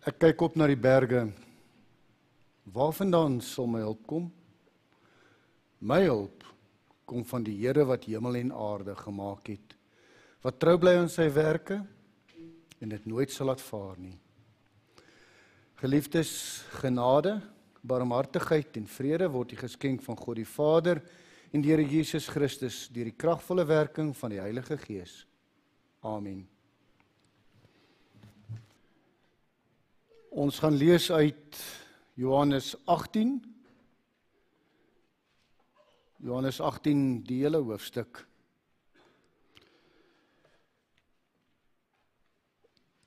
Ek kyk op na die berge. Waarvandaan sal my hulp kom? My hulp kom van die Here wat hemel en aarde gemaak het, wat trou bly aan sy werke en dit nooit sal laat vaar nie. Geliefdes, genade, barmhartigheid en vrede word die geskenk van God die Vader en die Here Jesus Christus deur die kragvolle werking van die Heilige Gees. Amen. Ons gaan lees uit Johannes 18. Johannes 18, die hele hoofstuk.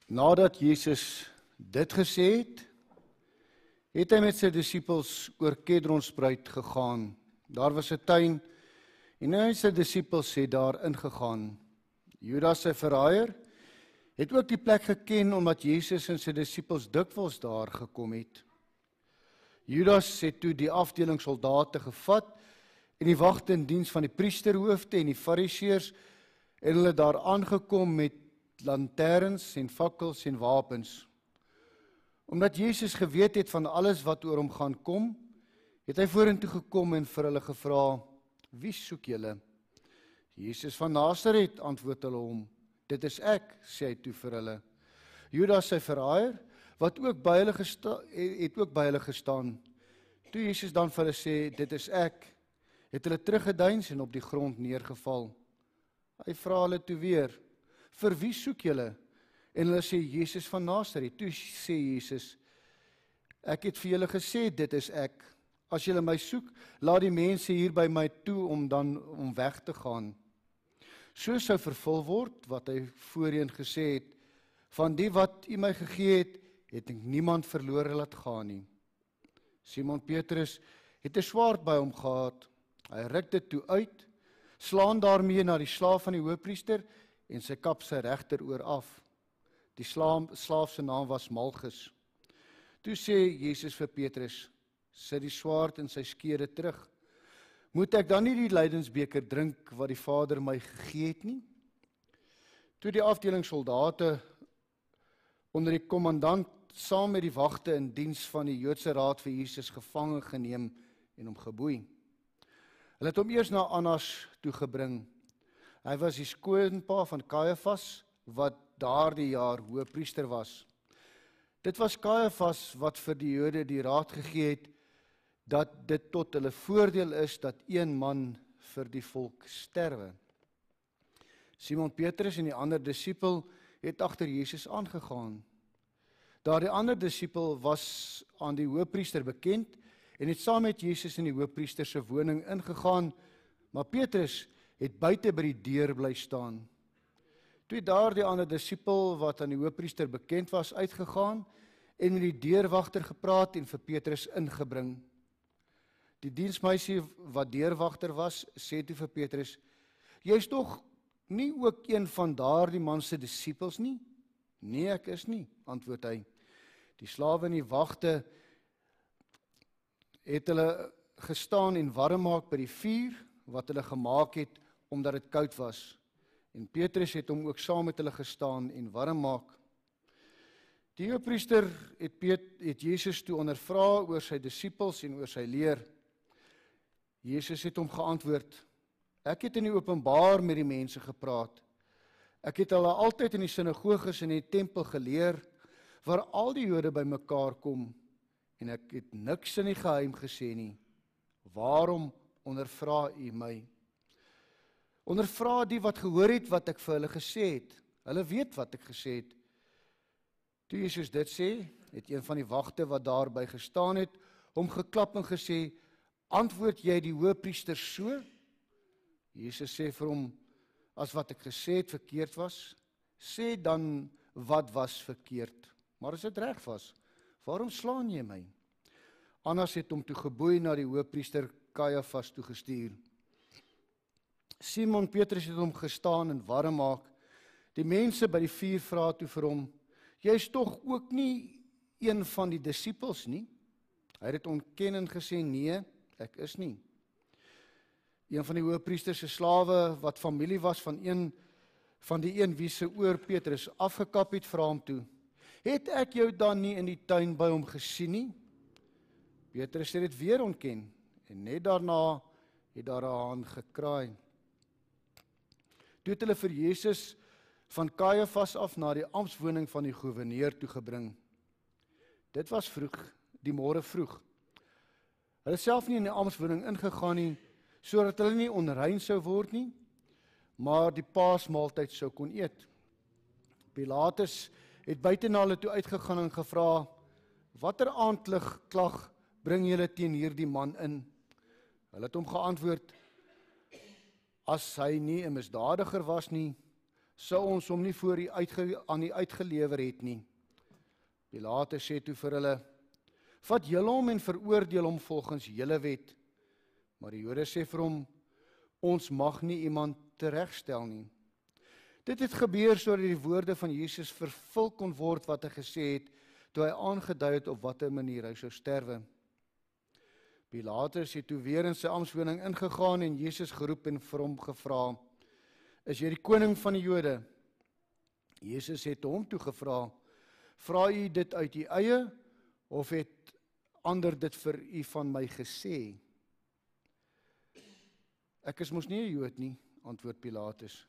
Nadat Jesus dit gesê het, het hy met sy disippels oor Kedronspruit gegaan. Daar was 'n tuin en hy en sy disippels het daar ingegaan. Judas, sy verraaier, het ook die plek geken omdat Jesus en sy disippels dikwels daar gekom het. Judas het toe die afdeling soldate gevat en die wagte in diens van die priesterhoofde en die fariseërs en hulle daar aangekom met lanterns en fakkels en wapens. Omdat Jesus geweet het van alles wat oor hom gaan kom, het hy vorentoe gekom en vir hulle gevra: "Wie soek julle?" "Jesus van Nasaret," antwoord hulle hom. "Dit is ek," sê hy toe vir hulle. Judas, sy verraaier, het ook by hulle gestaan. Toe Jesus dan vir hulle sê: "Dit is ek," het hulle teruggedeins en op die grond neergeval. Hy vra hulle toe weer: "Vir wie soek julle?" En hulle sê: "Jesus van Nasaret." Toe sê Jesus: "Ek het vir julle gesê, dit is ek. As julle my soek, laat die mense hier by my toe om weg te gaan." So sou vervul word wat hy voorheen gesê het: "Van die wat u my gegee het, het ek niemand verlore laat gaan nie." Simon Petrus het 'n swaard by hom gehad. Hy ruk dit toe uit, slaan daarmee na die slaaf van die hoofpriester en sy kap sy regteroor af. Die slaaf se naam was Malchus. Toe sê Jesus vir Petrus: "Sit die swaard in sy skede terug. Moet ek dan nie die lydensbeker drink wat die Vader my gegee het nie?" Toe die afdeling soldate onder die kommandant saam met die wagte in diens van die Joodse raad vir Jesus gevange geneem en hom geboei. Hulle het hom eers na Annas toe gebring. Hy was die skoonpa van Kajafas, wat daardie jaar hoëpriester was. Dit was Kajafas wat vir die Jode die raad gegee het dat dit tot hulle voordeel is dat een man vir die volk sterwe. Simon Petrus en die ander disipel het agter Jesus aangegaan. Daardie ander disipel was aan die hoëpriester bekend en het saam met Jesus in die hoëpriester se woning ingegaan, maar Petrus het buite by die deur bly staan. Toe daardie ander disipel wat aan die hoëpriester bekend was uitgegaan en met die deurwagter gepraat en vir Petrus ingebring. Die diensmeisie wat deurwagter was, sê toe vir Petrus: "Jy's tog nie ook een van daardie man se disipels nie?" "Nee, ek is nie," antwoord hy. Die slawe en die wagte het hulle gestaan en warm maak by die vuur wat hulle gemaak het omdat dit koud was. En Petrus het hom ook saam met hulle gestaan en warm maak. Die hoëpriester het Jesus toe ondervra oor sy disipels en oor sy leer. Jesus het hom geantwoord: "Ek het in die openbaar met die mense gepraat. Ek het hulle altyd in die sinagoges en in die tempel geleer, waar al die Jode bymekaar kom, en ek het niks in die geheim gesê nie. Waarom ondervra u my?" Ondervra die wat gehoor het wat ek vir hulle gesê het. Hulle weet wat ek gesê het. Toe Jesus dit sê, het een van die wagte wat daarby gestaan het, hom geklap en gesê: "Antwoord jy die hoëpriester so?" Jesus sê vir hom: "As wat ek gesê het verkeerd was, sê dan wat was verkeerd. Maar as dit reg was, waarom slaan jy my?" Annas het hom toe geboei na die hoëpriester Kajafas toe gestuur. Simon Petrus het hom gestaan en warm maak. Die mense by die vuur vra toe vir hom: "Jy is tog ook nie een van die disipels nie?" Hy het ontken en gesê: "Nee, ek is nie." Een van die hoëpriester se slawe wat familie was van die een wie se oor Petrus afgekap het, vra hom toe: Het ek jou dan nie in die tuin by hom gesien nie? Petrus het dit weer ontken, en net daarna het daar 'n haan gekraai. Toe het hulle vir Jesus van Kajafas af na die amptswoning van die goewerneur toe gebring. Dit was vroeg, die môre vroeg. Hulle self nie in die amptswoning ingegaan nie, sodat hulle nie onrein sou word nie, maar die paasmaaltyd sou kon eet. Pilatus het buite na hulle toe uitgegaan en gevra, watter aanklag bring julle teen hierdie man in? Hulle het hom geantwoord, as hy nie 'n misdadiger was nie, sou ons hom nie voor aan u uitgelewer het nie. Pilatus sê toe vir hulle, vat julle hom en veroordeel hom volgens julle wet. Maar die Jode sê vir hom, ons mag nie iemand teregstel nie. Dit het gebeur sodat die woorde van Jesus vervul kon word wat hy gesê het, toe hy aangedui het op watter manier hy sou sterwe. Pilatus het toe weer in sy amptswoning ingegaan en Jesus geroep en vir hom gevra, is jy die koning van die Jode? Jesus het hom toe gevra, vra u dit uit u eie, of het ander dit vir u van my gesê? Ek is mos nie 'n Jood nie, antwoord Pilatus.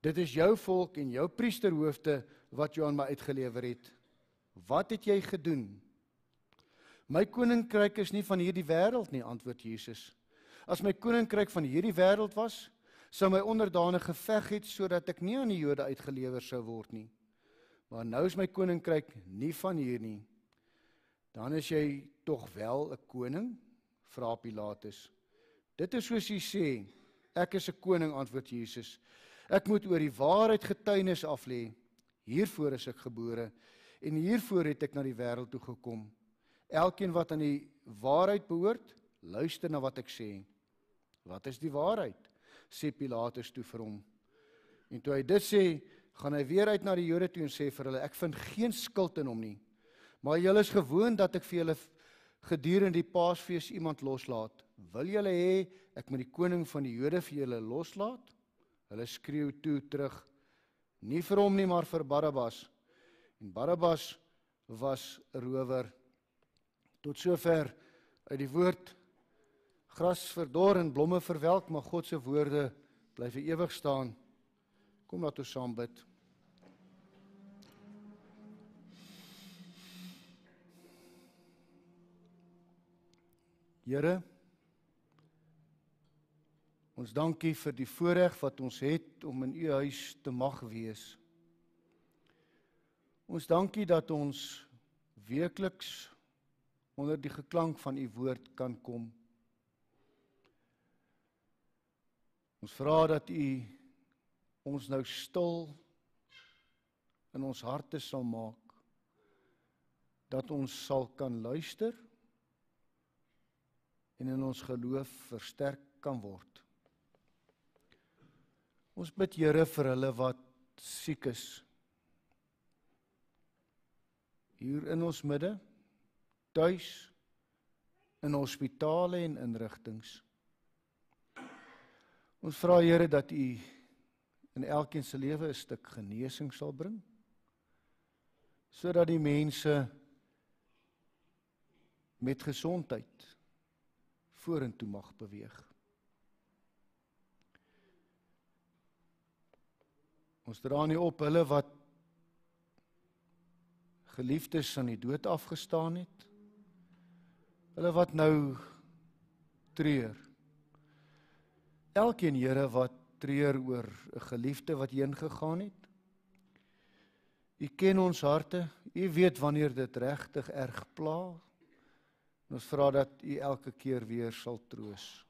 Dit is jou volk en jou priesterhoofde wat jou aan my uitgelewer het. Wat het jy gedoen? My koninkryk is nie van hierdie wêreld nie, antwoord Jesus. As my koninkryk van hierdie wêreld was, sou my onderdane geveg het sodat ek nie aan die Jode uitgelewer sou word nie. Maar nou is my koninkryk nie van hier nie. Dan is jy tog wel 'n koning? Vra Pilatus. Dit is soos jy sê, ek is 'n koning, antwoord Jesus. Ek moet oor die waarheid getuienis aflê. Hiervoor is ek gebore en hiervoor het ek na die wêreld toe gekom. Elkeen wat aan die waarheid behoort, luister na wat ek sê. Wat is die waarheid? Sê Pilatus toe vir hom. En toe hy dit sê, gaan hy weer uit na die Jode toe en sê vir hulle, ek vind geen skuld in hom nie. Maar julle is gewoon dat ek vir julle gedurende die Paasfees iemand loslaat. Wil julle hê ek moet die koning van die Jode vir julle loslaat? Hulle skreeu toe terug, nie vir hom nie, maar vir Barabbas. En Barabbas was 'n rower. Tot sover uit die woord, gras verdor en blomme verwelk, maar God se woorde bly vir ewig staan. Kom laat ons saam bid. Here, ons dankie vir die voorreg wat ons het om in u huis te mag wees. Ons dankie dat ons weekliks onder die geklank van u woord kan kom. Ons vra dat u ons nou stil in ons harte sal maak, dat ons sal kan luister en in ons geloof versterk kan word. Ons bid Here vir hulle wat siek is, hier in ons midde, tuis, in hospitale en inrigtings. Ons vra Here dat u in elkeen se lewe 'n stuk genesing sal bring, sodat die mense met gesondheid vorentoe mag beweeg. Ons dra nie op hulle wat geliefdes aan die dood afgestaan het, hulle wat nou treur. Elkeen Here wat treur oor 'n geliefde wat heen gegaan het. U ken ons harte, u weet wanneer dit regtig erg pla. Ons vra dat u elke keer weer sal troos.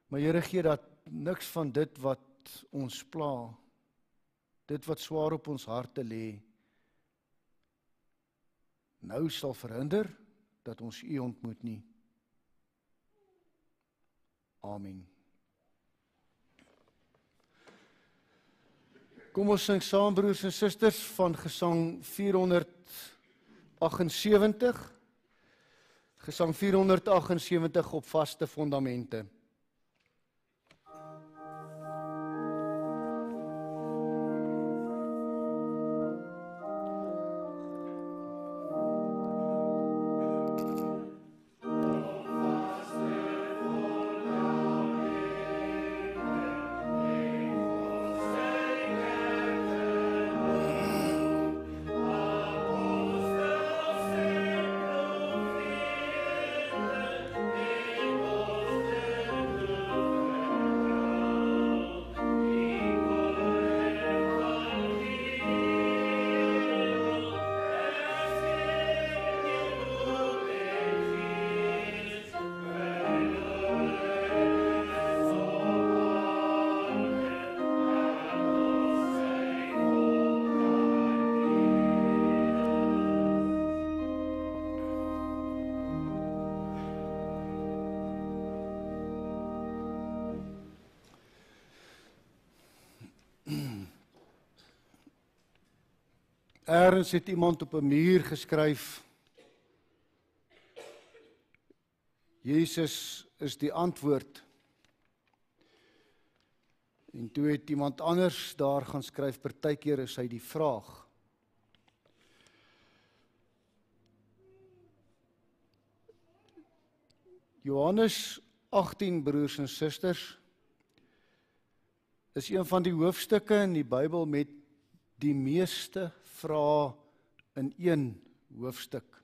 Maar Here, gee dat niks van dit wat ons pla, dit wat swaar op ons harte lê, nou sal verhinder dat ons u ontmoet nie. Amen. Kom ons sing saam, broers en susters, van Gesang 478. Gesang 478 op vaste fondamente. Ergens het iemand op 'n muur geskryf: Jesus is die antwoord. En toe het iemand anders daar gaan skryf: partykeer is hy die vraag. Johannes 18, broers en susters, is een van die hoofstukke in die Bybel met die meeste vrae in een hoofstuk.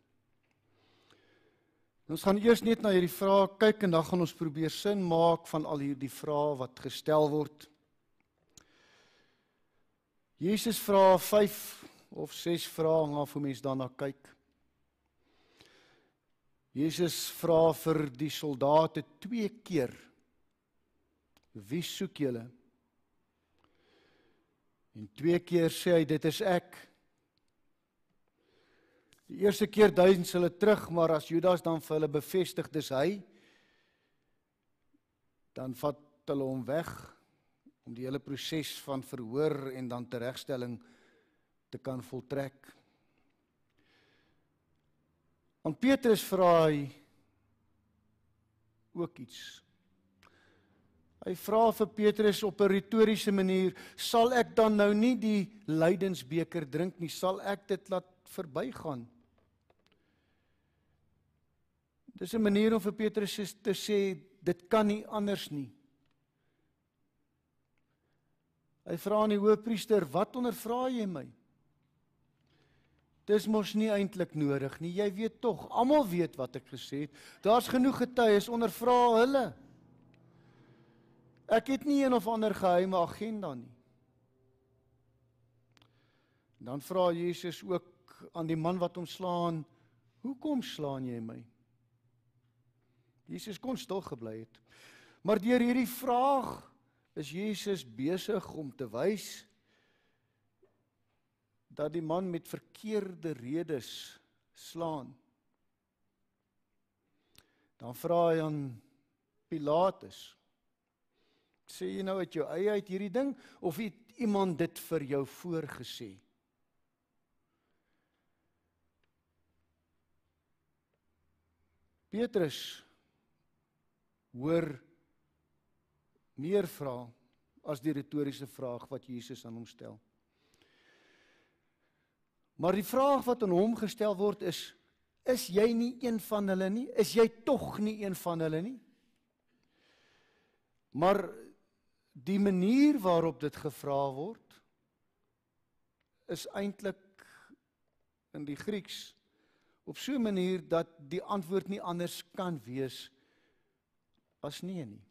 Ons gaan eers net na hierdie vrae kyk en dan gaan ons probeer sin maak van al hierdie vrae wat gestel word. Jesus vra 5 of 6 vrae, hang af hoe mens daarna kyk. Jesus vra vir die soldate 2 keer: wie soek julle? En 2 keer sê hy: dit is ek. Die eerste keer duisend hulle terug, maar as Judas dan vir hulle bevestig dis hy, dan vat hulle hom weg om die hele proses van verhoor en dan teregstelling te kan voltrek. Aan Petrus vra hy ook iets. Hy vra vir Petrus op 'n retoriese manier: sal ek dan nou nie die lydensbeker drink nie? Sal ek dit laat verbygaan? Dis 'n manier om vir Petrus te sê, dit kan nie anders nie. Hy vra aan die hoëpriester: wat ondervra jy my? Dis mos nie eintlik nodig nie, jy weet tog, almal weet wat ek gesê het, daar's genoeg getuies, ondervra hulle. Ek het nie een of ander geheime agenda nie. Dan vra Jesus ook aan die man wat hom slaan: hoekom slaan jy my? Jesus kon stil gebly het. Maar deur hierdie vraag is Jesus besig om te wys dat die man met verkeerde redes slaan. Dan vra hy aan Pilatus: sê jy nou uit jou eie uit hierdie ding, of het iemand dit vir jou voorgesê? Petrus hoor meer vrae as die retoriese vraag wat Jesus aan hom stel. Maar die vraag wat aan hom gestel word is jy nie een van hulle nie? Is jy tog nie een van hulle nie? Maar die manier waarop dit gevra word, is eintlik in die Grieks op so 'n manier dat die antwoord nie anders kan wees as nee nie.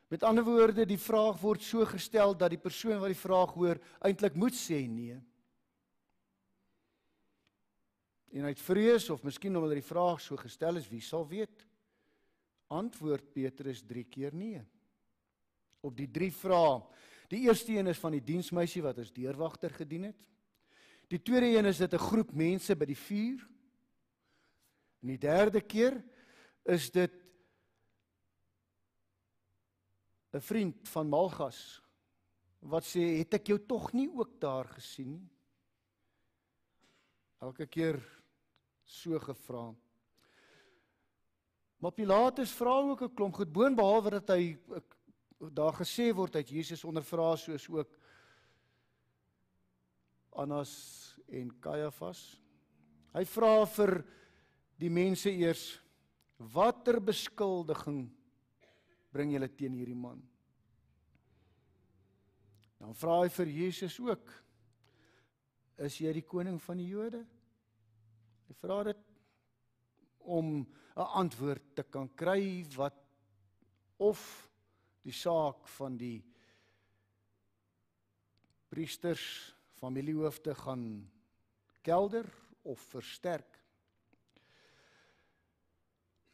Met ander woorde, die vraag word so gestel dat die persoon wat die vraag hoor eintlik moet sê nee. En uit vrees, of miskien omdat die vraag so gestel is, wie sal weet, antwoord Petrus 3 keer nee. Op die 3 vrae. Die eerste een is van die diensmeisie wat as deurwagter gedien het. Die tweede een is dit 'n groep mense by die vuur. En die derde keer is dit 'n vriend van Malgas wat sê: het ek jou tog nie ook daar gesien nie? Elke keer so gevra. Maar Pilatus vra ook 'n klomp goed, boonbehalwe dat hy daar gesê word dat Jesus ondervra, soos ook Annas en Kajafas. Hy vra vir die mense eers: watter beskuldiging bring julle teen hierdie man? Dan vra hy vir Jesus ook: is jy die koning van die Jode? Hy vra dit om 'n antwoord te kan kry wat of die saak van die priesters, familiehoofde gaan kelder of versterk.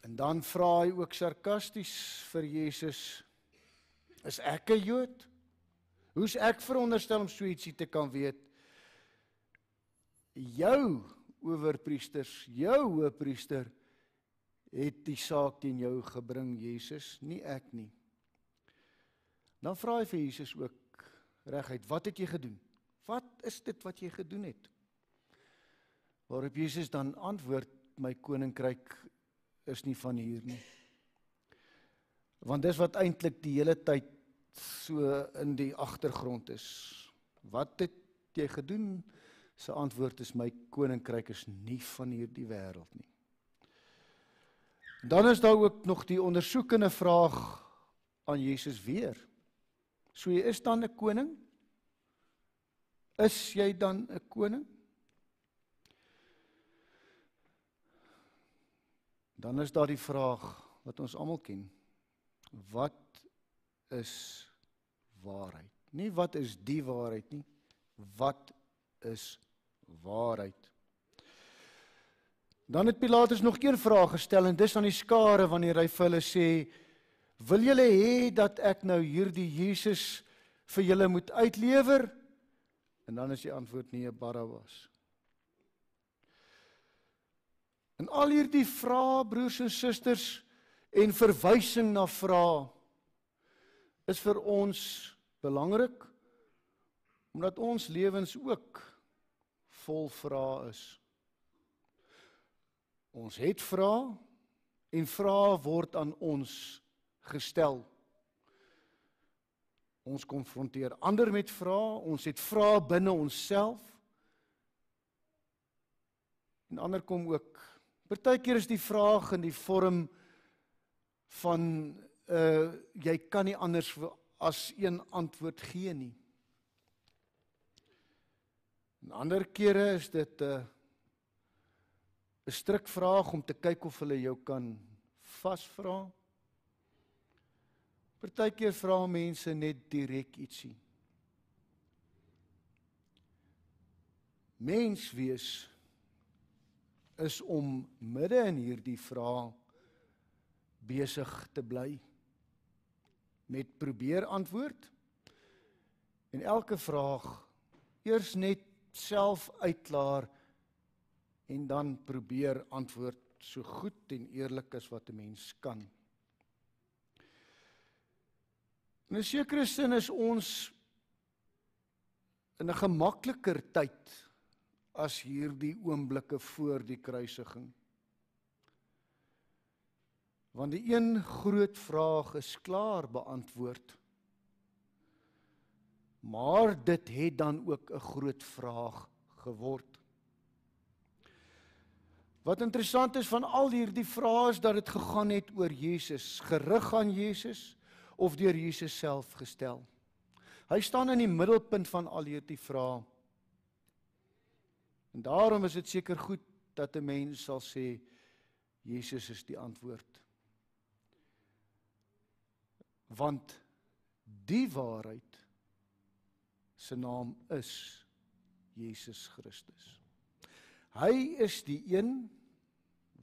En dan vra hy ook sarkasties vir Jesus: is ek 'n Jood? Hoe's ek veronderstel om so ietsie te kan weet? Jou owerpriesters, jou hoëpriester het die saak teen jou gebring, Jesus, nie ek nie. Dan vra hy vir Jesus ook reguit: wat het jy gedoen? Wat is dit wat jy gedoen het? Waarop Jesus dan antwoord, my koninkryk is nie van hier nie. Want dis wat eintlik die hele tyd so in die agtergrond is. Wat het jy gedoen? Sy antwoord is, my koninkryk is nie van hierdie wêreld nie. Dan is daar ook nog die ondersoekende vraag aan Jesus weer. So jy is dan 'n koning? Is jy dan 'n koning? Dan is daar die vraag wat ons almal ken. Wat is waarheid? Nie wat is die waarheid nie, wat is waarheid? Dan het Pilatus nog een vraag gestel en dis aan die skare wanneer hy vir hulle sê, wil julle hê dat ek nou hierdie Jesus vir julle moet uitlewer? En dan is die antwoord nee, Barabbas. En al hierdie vrae, broers en susters, en verwysing na vrae, is vir ons belangrik, omdat ons lewens ook vol vrae is. Ons het vrae, en vrae word aan ons gestel. Ons konfronteer ander met vrae, ons het vrae binne onsself, en ander kom ook. Partykeer is die vraag in die vorm van, jy kan nie anders as een antwoord gee nie. En ander kere is dit 'n strikvraag om te kyk of hulle jou kan vasvra. Partykeer vra mense net direk ietsie. Mens wees is om midde in hierdie vraag besig te bly met probeer antwoord en elke vraag eers net self uitklaar en dan probeer antwoord so goed en eerlik as wat 'n mens kan. In 'n sekere sin is ons in 'n gemakliker tyd as hierdie oomblikke voor die kruisiging. Want die een groot vraag is klaar beantwoord. Maar dit het dan ook 'n groot vraag geword. Wat interessant is van al hierdie vrae is dat dit gegaan het oor Jesus, gerig aan Jesus of deur Jesus self gestel. Hy staan in die middelpunt van al hierdie vrae. En daarom is dit seker goed dat 'n mens sal sê Jesus is die antwoord. Want die waarheid se naam is Jesus Christus. Hy is die een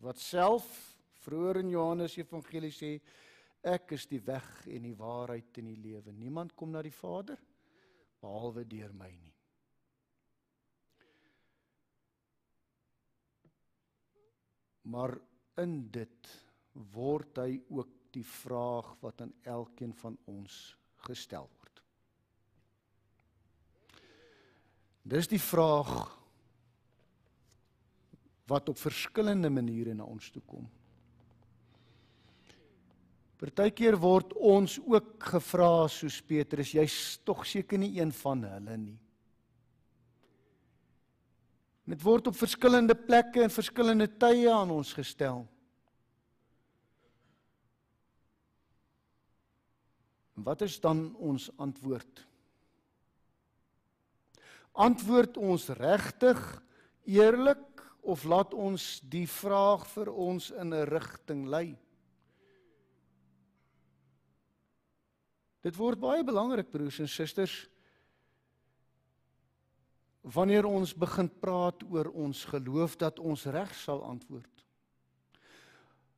wat self vroeër in Johannes Evangelie sê, ek is die weg en die waarheid en die lewe. Niemand kom na die Vader behalwe deur my nie. Maar in dit word hy ook die vraag wat aan elkeen van ons gestel word. Dis die vraag wat op verskillende maniere na ons toe kom. Partykeer word ons ook gevra soos Petrus, jy's tog seker nie een van hulle nie. Dit word op verskillende plekke en verskillende tye aan ons gestel. Wat is dan ons antwoord? Antwoord ons regtig, eerlik, of laat ons die vraag vir ons in 'n rigting lei? Dit word baie belangrik, broers en susters, wanneer ons begin praat oor ons geloof, dat ons reg sal antwoord.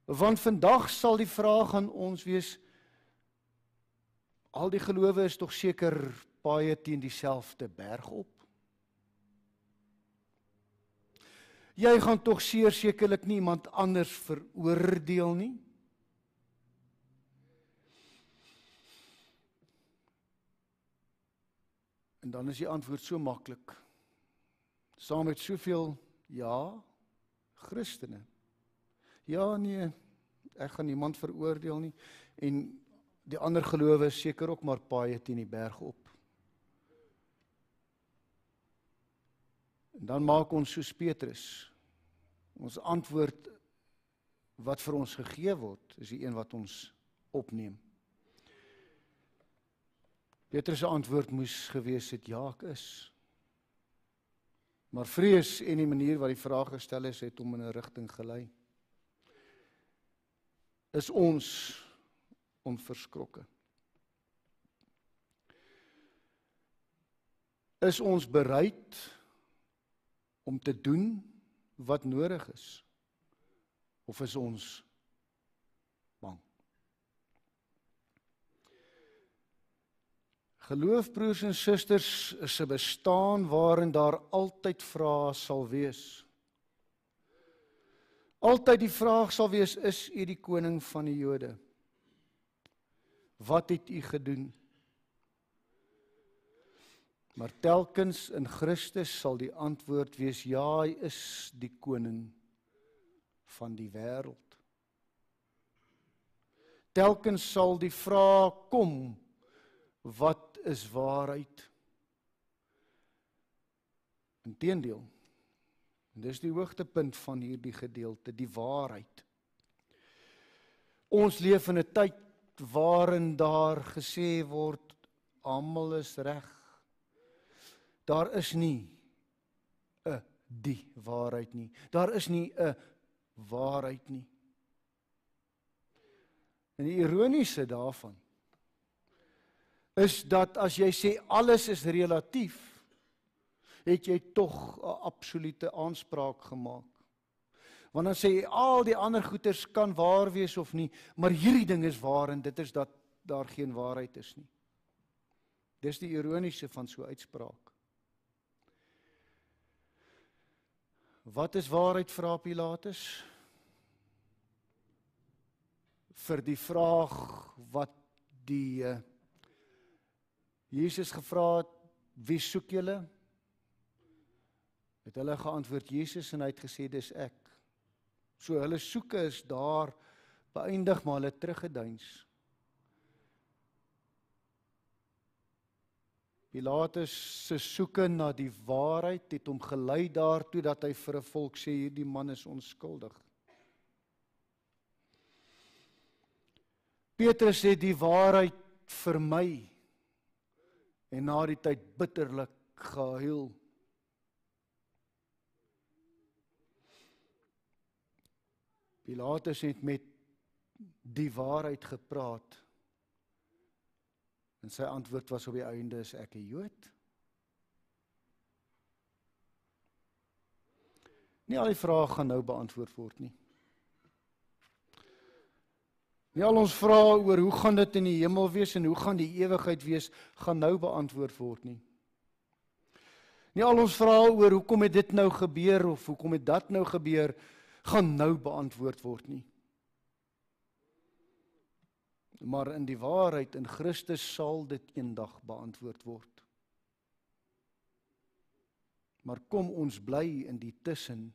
Want vandag sal die vraag aan ons wees, al die gelowe is tog seker baie teen dieselfde berg op. Jy gaan tog sekerlik nie iemand anders veroordeel nie. En dan is die antwoord so maklik. Saam met soveel ja, Christene. Ja, nee, ek gaan niemand veroordeel nie. En die ander gelowe is seker ook maar paaie teen die berg op. En dan maak ons soos Petrus. Ons antwoord wat vir ons gegee word, is die een wat ons opneem. Petrus se antwoord moes gewees het, ja, ek is. Maar vrees en die manier wat die vraag gestel is, het hom in 'n rigting gelei. Is ons onverskrokke? Is ons bereid om te doen wat nodig is? Of is ons bang? Geloof, broers en susters, is 'n bestaan waarin daar altyd vrae sal wees. Altyd die vraag sal wees, is u die koning van die Jode? Wat het u gedoen? Maar telkens in Christus sal die antwoord wees, ja, hy is die koning van die wêreld. Telkens sal die vraag kom, wat is waarheid? Inteendeel, en dis die hoogtepunt van hierdie gedeelte, die waarheid. Ons leef in 'n tyd waarin daar gesê word, almal is reg. Daar is nie 'n die waarheid nie. Daar is nie 'n waarheid nie. En die ironiese daarvan is dat as jy sê alles is relatief, het jy tog 'n absolute aanspraak gemaak. Want dan sê jy al die ander goeters kan waar wees of nie, maar hierdie ding is waar en dit is dat daar geen waarheid is nie. Dis die ironiese van so 'n uitspraak. Wat is waarheid, vra Pilatus? Vir die vraag wat die Jesus gevra het, wie soek julle? Het hulle geantwoord Jesus en hy het gesê dis ek. So hulle soeke is daar beëindig, maar hulle teruggeduins. Pilatus se soeke na die waarheid het hom gelei daartoe dat hy vir 'n volk sê hierdie man is onskuldig. Petrus sê die waarheid vir my en na die tyd bitterlik gehuil. Pilatus het met die waarheid gepraat. En sy antwoord was op die einde, is ek 'n Jood? Nie al die vrae gaan nou beantwoord word nie. Nie al ons vrae oor hoe gaan dit in die hemel wees en hoe gaan die ewigheid wees, gaan nou beantwoord word nie. Nie al ons vrae oor hoekom het dit nou gebeur of hoekom het dat nou gebeur, gaan nou beantwoord word nie. Maar in die waarheid, in Christus sal dit eendag beantwoord word. Maar kom ons bly in die tussen,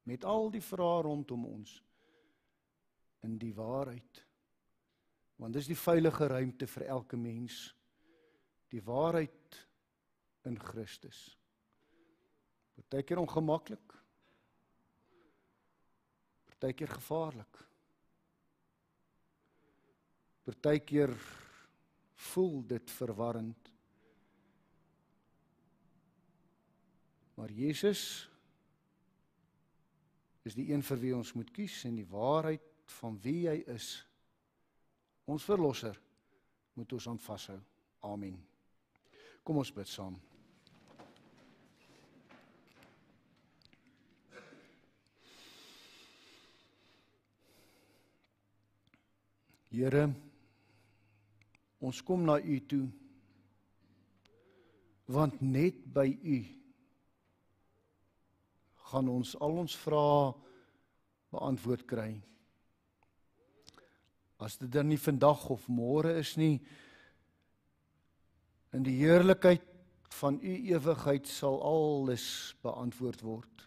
met al die vrae rondom ons, in die waarheid. Want dis die veilige ruimte vir elke mens. Die waarheid in Christus. Partykeer ongemaklik, partykeer gevaarlik. Partykeer voel dit verwarrend. Maar Jesus is die een vir wie ons moet kies en die waarheid van wie hy is, ons verlosser, moet ons aan vashou. Amen. Kom ons bid saam. Here, ons kom na U toe, want net by U gaan ons al ons vrae beantwoord kry. As dit dan nie vandag of môre is nie, in die heerlikheid van u ewigheid sal alles beantwoord word.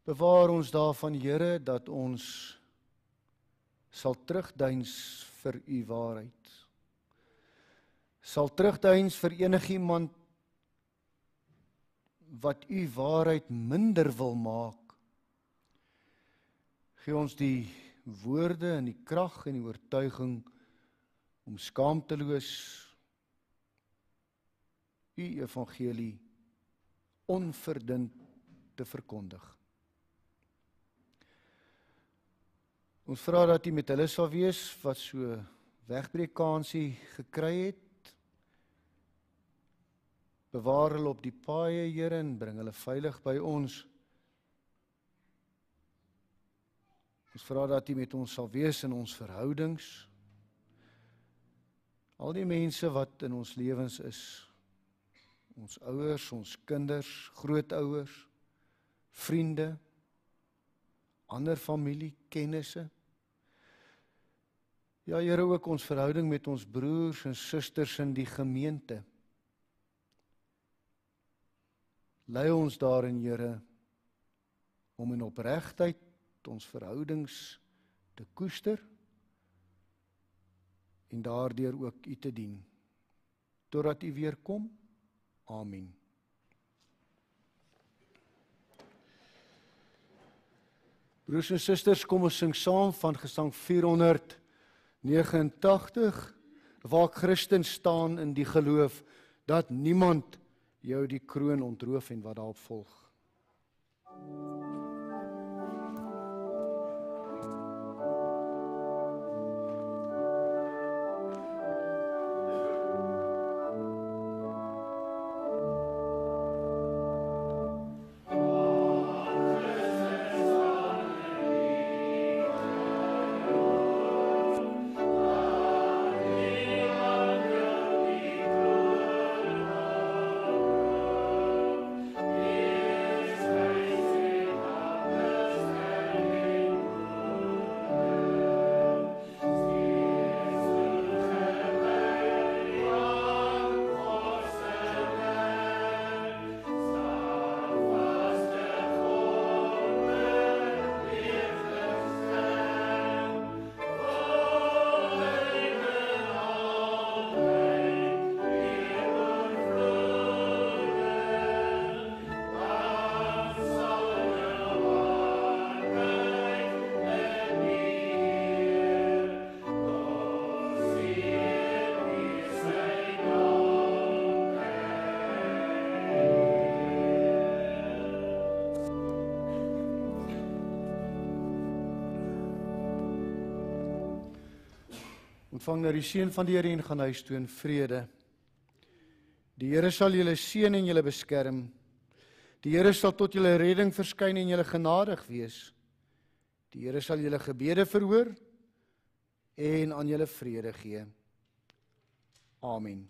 Bewaar ons daarvan, Here, dat ons sal terugdeins vir u waarheid. Sal terugdeins vir enigiemand wat u waarheid minder wil maak. Gee ons die woorde en die krag en die oortuiging om skaamteloos u evangelie onverdund te verkondig. Ons vra dat u met hulle sal wees wat so wegbreekkansie gekry het. Bewaar hulle op die paaie, Here, en bring hulle veilig by ons. Ons vra dat u met ons sal wees in ons verhoudings. Al die mense wat in ons lewens is, ons ouers, ons kinders, grootouers, vriende, ander familie, kennisse. Ja, Here, ook ons verhouding met ons broers en susters in die gemeente. Lei ons daarin, Here, om in opregtheid ons verhoudings te koester en daardeur ook u te dien, totdat u weer kom. Amen. Broers en susters, kom ons sing saam van gesang 489, waar Christen staan in die geloof, dat niemand jou die kroon ontroof en wat daarop volg. Ontvang nou die seën van die Here en gaan huis toe in vrede. Die Here sal julle seën en julle beskerm. Die Here sal tot julle redding verskyn en julle genadig wees. Die Here sal julle gebede verhoor en aan julle vrede gee. Amen.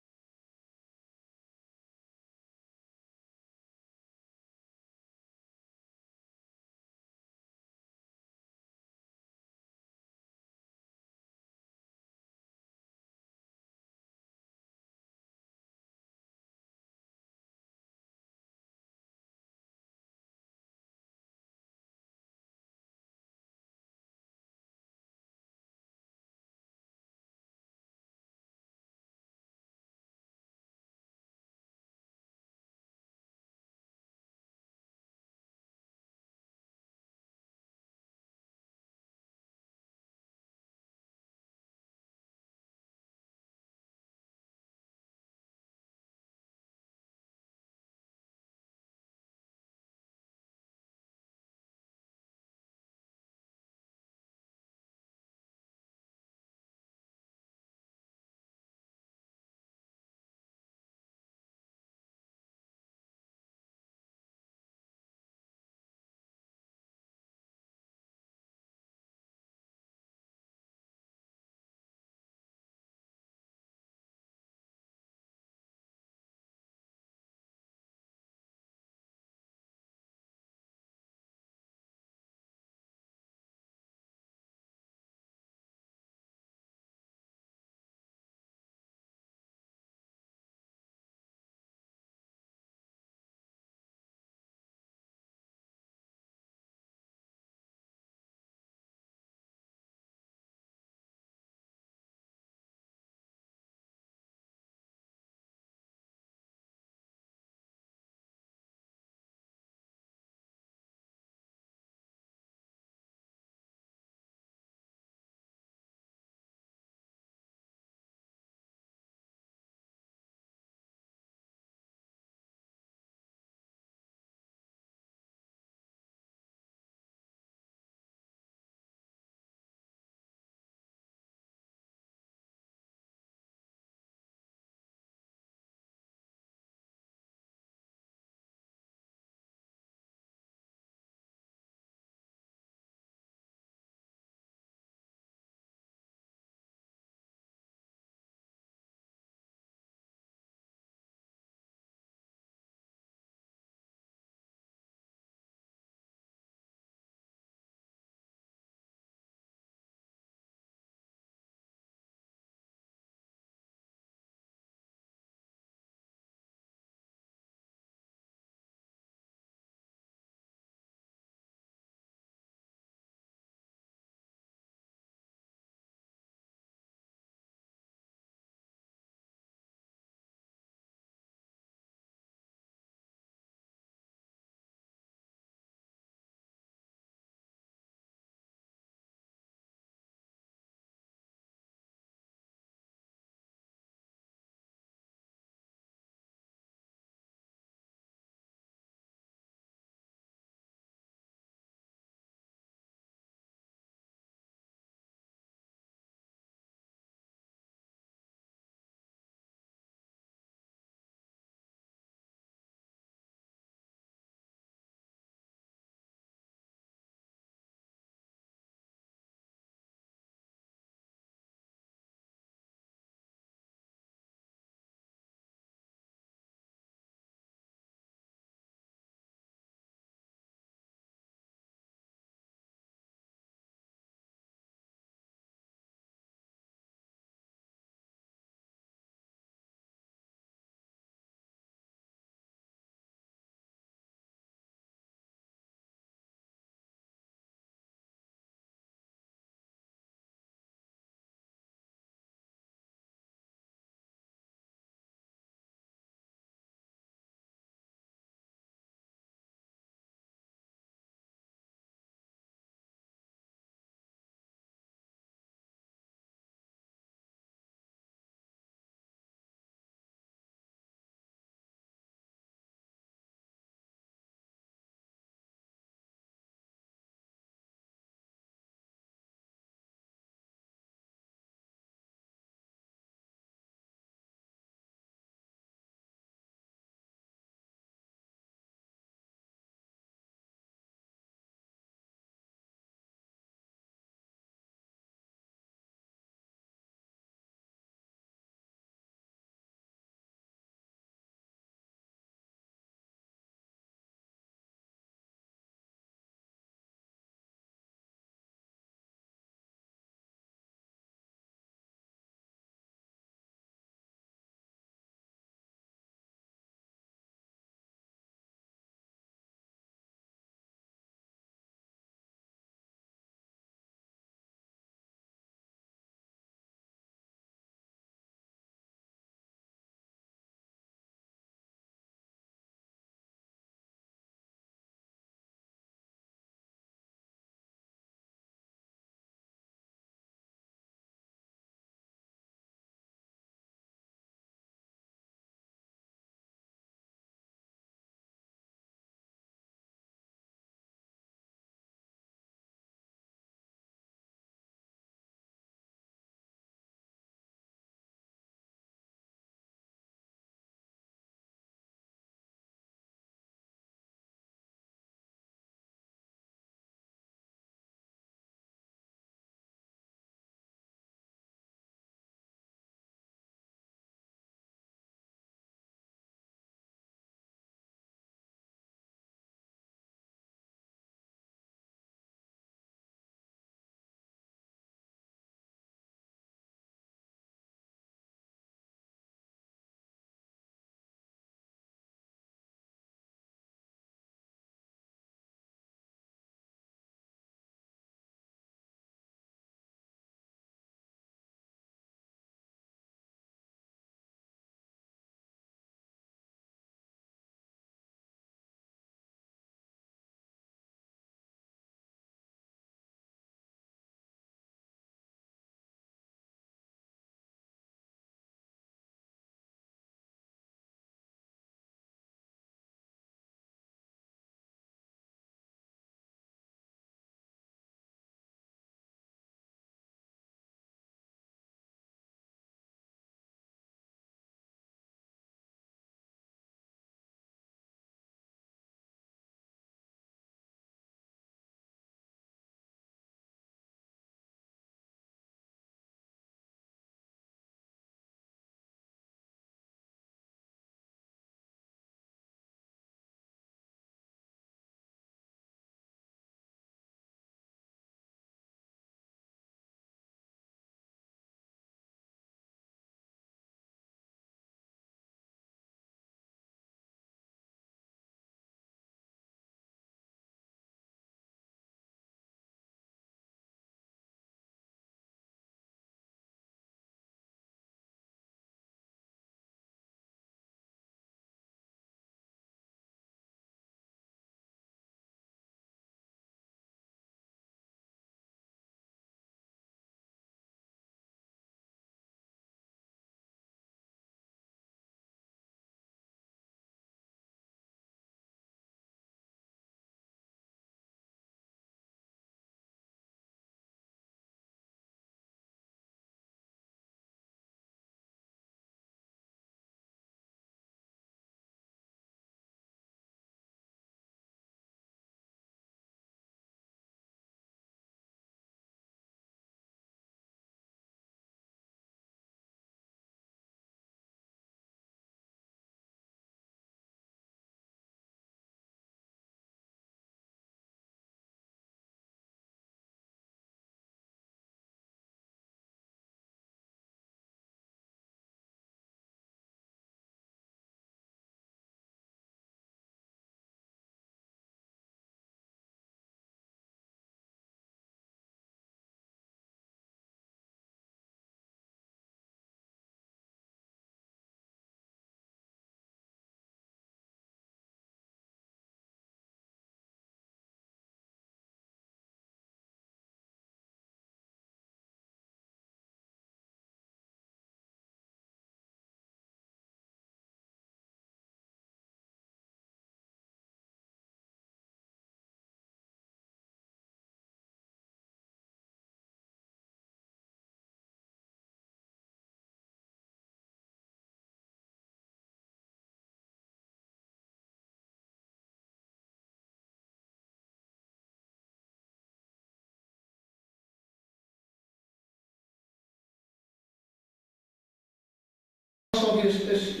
wees is